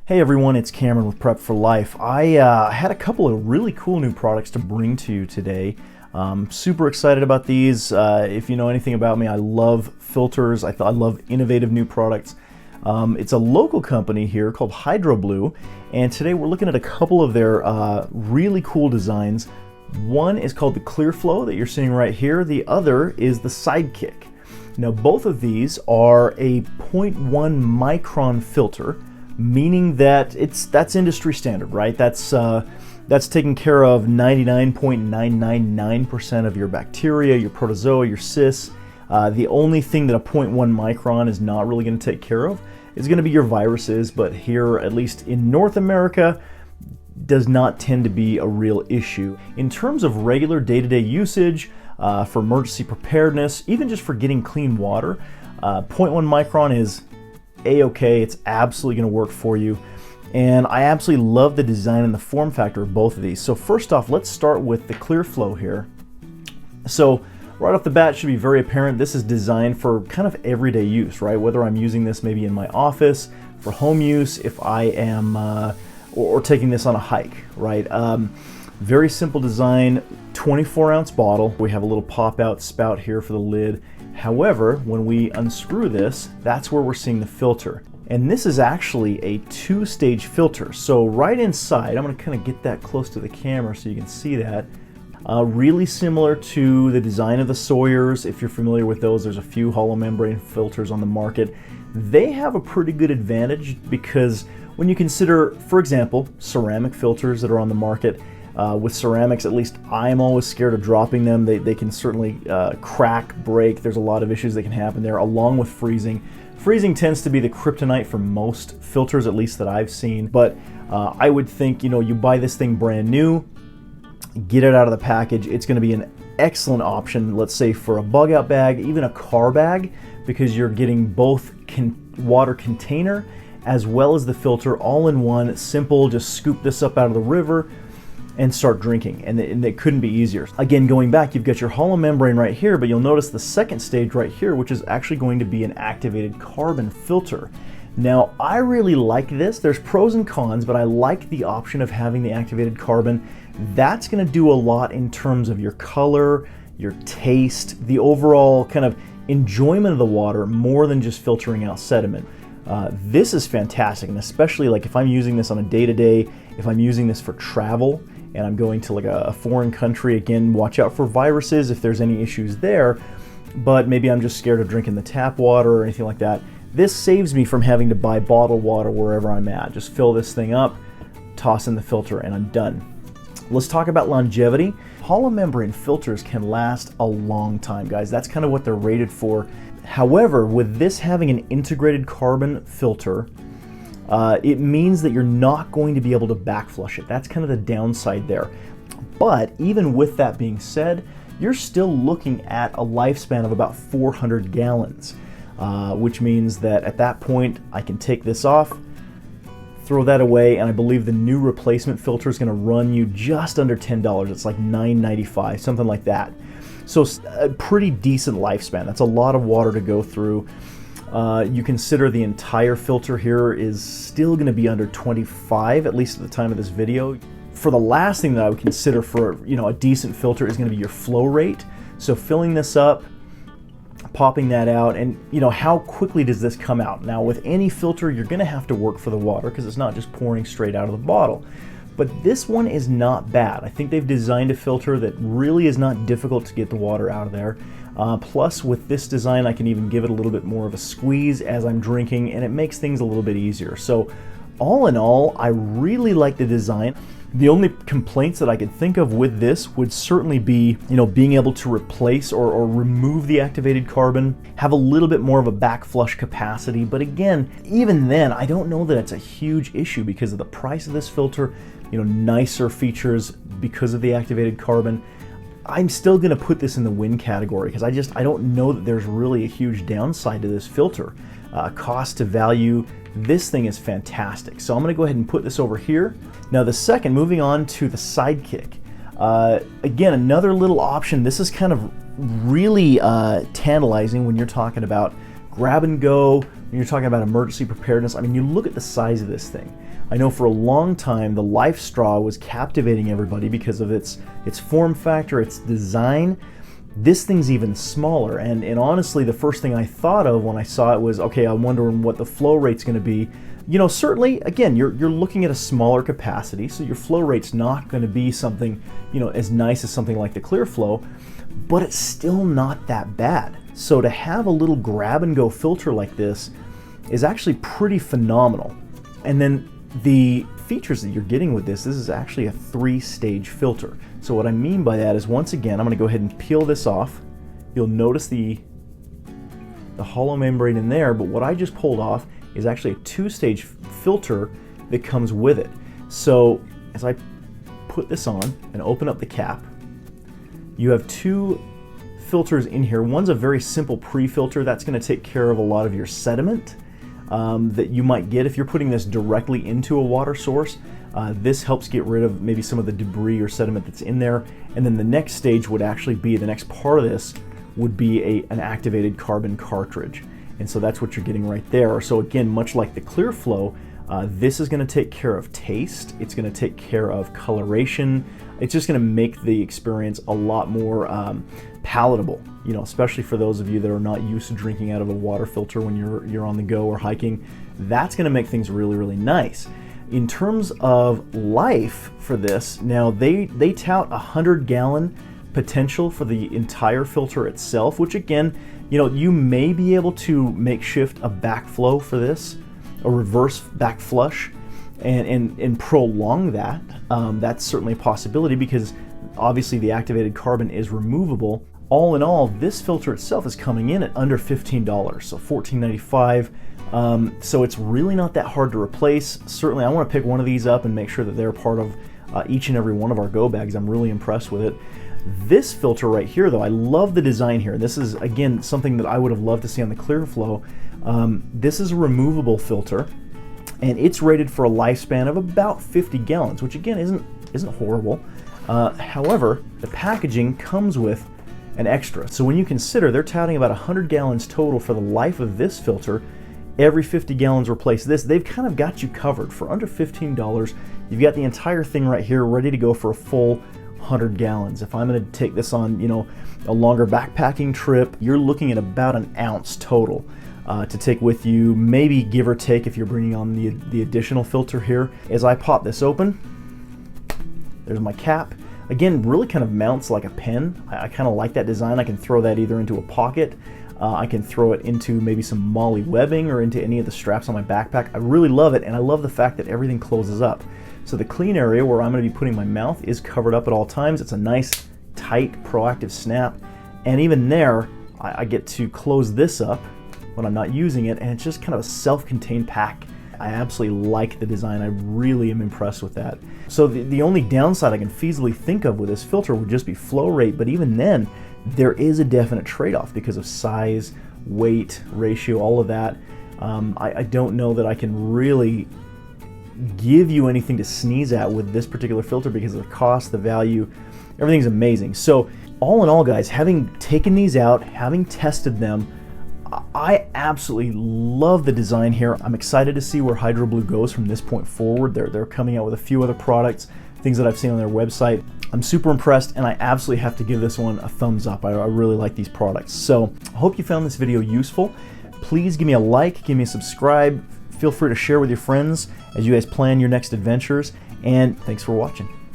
Hey everyone, it's Cameron with Prep for Life. I had a couple of really cool new products to bring to you today. Super excited about these. If you know anything about me, I love filters. I love innovative new products. It's a local company here called Hydroblu, and today we're looking at a couple of their really cool designs. One is called the Clearflow that you're seeing right here. The other is the Sidekick. Now both of these are a 0.1 micron filter, meaning that that's industry standard, right? That's taking care of 99.999% of your bacteria, your protozoa, your cysts. The only thing that a 0.1 micron is not really going to take care of is going to be your viruses, but here, at least in North America, does not tend to be a real issue. In terms of regular day-to-day usage, for emergency preparedness, even just for getting clean water, 0.1 micron is A-okay. It's absolutely going to work for you. And I absolutely love the design and the form factor of both of these. So first off, let's start with the Clearflow here. So right off the bat, it should be very apparent this is designed for kind of everyday use, right? Whether I'm using this maybe in my office, for home use, if I am, or taking this on a hike, right? Very simple design, 24-ounce bottle. We have a little pop-out spout here for the lid. However, when we unscrew this, that's where we're seeing the filter. And this is actually a two-stage filter. So right inside, I'm gonna kind of get that close to the camera so you can see that. Really similar to the design of the Sawyers. If you're familiar with those, there's a few hollow membrane filters on the market. They have a pretty good advantage because when you consider, for example, ceramic filters that are on the market, with ceramics, at least I'm always scared of dropping them. They can certainly crack, break. There's a lot of issues that can happen there, along with freezing. Freezing tends to be the kryptonite for most filters, at least that I've seen. But I would think, you know, you buy this thing brand new, get it out of the package. It's going to be an excellent option, let's say for a bug out bag, even a car bag, because you're getting both water container as well as the filter all in one. Simple, just scoop this up out of the river and start drinking, and it couldn't be easier. Again, going back, you've got your hollow membrane right here, but you'll notice the second stage right here, which is actually going to be an activated carbon filter. Now, I really like this. There's pros and cons, but I like the option of having the activated carbon. That's gonna do a lot in terms of your color, your taste, the overall kind of enjoyment of the water, more than just filtering out sediment. This is fantastic, and especially like if I'm using this on a day-to-day, if I'm using this for travel, and I'm going to like a foreign country, again, watch out for viruses if there's any issues there, but maybe I'm just scared of drinking the tap water or anything like that. This saves me from having to buy bottled water wherever I'm at. Just fill this thing up, toss in the filter, and I'm done. Let's talk about longevity. Hollow membrane filters can last a long time, guys. That's kind of what they're rated for. However, with this having an integrated carbon filter, it means that you're not going to be able to backflush it. That's kind of the downside there. But even with that being said, you're still looking at a lifespan of about 400 gallons, which means that at that point, I can take this off, throw that away, and I believe the new replacement filter is going to run you just under $10. It's like $9.95, something like that. So a pretty decent lifespan. That's a lot of water to go through. You consider the entire filter here is still going to be under 25, at least at the time of this video. For the last thing that I would consider for, you know, a decent filter is going to be your flow rate. So filling this up, popping that out, and you know, how quickly does this come out? Now with any filter, you're going to have to work for the water because it's not just pouring straight out of the bottle. But this one is not bad. I think they've designed a filter that really is not difficult to get the water out of there. Plus with this design, I can even give it a little bit more of a squeeze as I'm drinking, and it makes things a little bit easier. So all in all, I really like the design. The only complaints that I could think of with this would certainly be, you know, being able to replace or remove the activated carbon, have a little bit more of a backflush capacity. But again, even then, I don't know that it's a huge issue because of the price of this filter, you know, nicer features because of the activated carbon. I'm still going to put this in the win category because I don't know that there's really a huge downside to this filter. Cost to value, this thing is fantastic. So I'm going to go ahead and put this over here. Now the second, moving on to the Sidekick. Again, another little option. This is kind of really tantalizing when you're talking about grab and go, you're talking about emergency preparedness. I mean, you look at the size of this thing. I know for a long time the Life Straw was captivating everybody because of its form factor, its design. This thing's even smaller, and honestly, the first thing I thought of when I saw it was, okay, I'm wondering what the flow rate's going to be. You know, certainly, again, you're looking at a smaller capacity, so your flow rate's not going to be something, you know, as nice as something like the Clearflow, but it's still not that bad. So to have a little grab-and-go filter like this is actually pretty phenomenal. And then the features that you're getting with this is actually a 3-stage filter. So what I mean by that is, once again, I'm going to go ahead and peel this off. You'll notice the hollow membrane in there, but what I just pulled off is actually a 2-stage filter that comes with it. So as I put this on and open up the cap, you have 2 filters in here. One's a very simple pre-filter that's going to take care of a lot of your sediment that you might get if you're putting this directly into a water source. This helps get rid of maybe some of the debris or sediment that's in there. And then the next stage would actually be, the next part of this would be an activated carbon cartridge. And so that's what you're getting right there. So again, much like the Clearflow, this is going to take care of taste. It's going to take care of coloration. It's just going to make the experience a lot more palatable, you know, especially for those of you that are not used to drinking out of a water filter when you're on the go or hiking. That's going to make things really, really nice. In terms of life for this, now they tout 100-gallon potential for the entire filter itself, which again, you know, you may be able to makeshift a backflow for this, a reverse back flush, and prolong that. That's certainly a possibility because obviously the activated carbon is removable. All in all, this filter itself is coming in at under $15, so $14.95. So it's really not that hard to replace. Certainly I want to pick one of these up and make sure that they're part of each and every one of our go bags. I'm really impressed with it. This filter right here, though, I love the design here. This is, again, something that I would have loved to see on the Clearflow. This is a removable filter, and it's rated for a lifespan of about 50 gallons, which again isn't horrible. However, the packaging comes with an extra. So when you consider they're touting about 100 gallons total for the life of this filter, every 50 gallons replace this, they've kind of got you covered. For under $15, you've got the entire thing right here ready to go for a full 100 gallons. If I'm going to take this on, you know, a longer backpacking trip, you're looking at about an ounce total to take with you, maybe give or take if you're bringing on the additional filter here. As I pop this open, there's my cap. Again, really kind of mounts like a pen. I kind of like that design. I can throw that either into a pocket, I can throw it into maybe some MOLLE webbing or into any of the straps on my backpack. I really love it, and I love the fact that everything closes up. So the clean area where I'm going to be putting my mouth is covered up at all times. It's a nice, tight, proactive snap. And even there, I get to close this up when I'm not using it, and it's just kind of a self-contained pack. I absolutely like the design. I really am impressed with that. So the only downside I can feasibly think of with this filter would just be flow rate, but even then, there is a definite trade-off because of size, weight, ratio, all of that. I don't know that I can really give you anything to sneeze at with this particular filter because of the cost, the value, everything's amazing. So all in all, guys, having taken these out, having tested them, I absolutely love the design here. I'm excited to see where Hydroblu goes from this point forward. They're coming out with a few other products, things that I've seen on their website. I'm super impressed, and I absolutely have to give this one a thumbs up. I really like these products. So I hope you found this video useful. Please give me a like, give me a subscribe. Feel free to share with your friends as you guys plan your next adventures, and thanks for watching.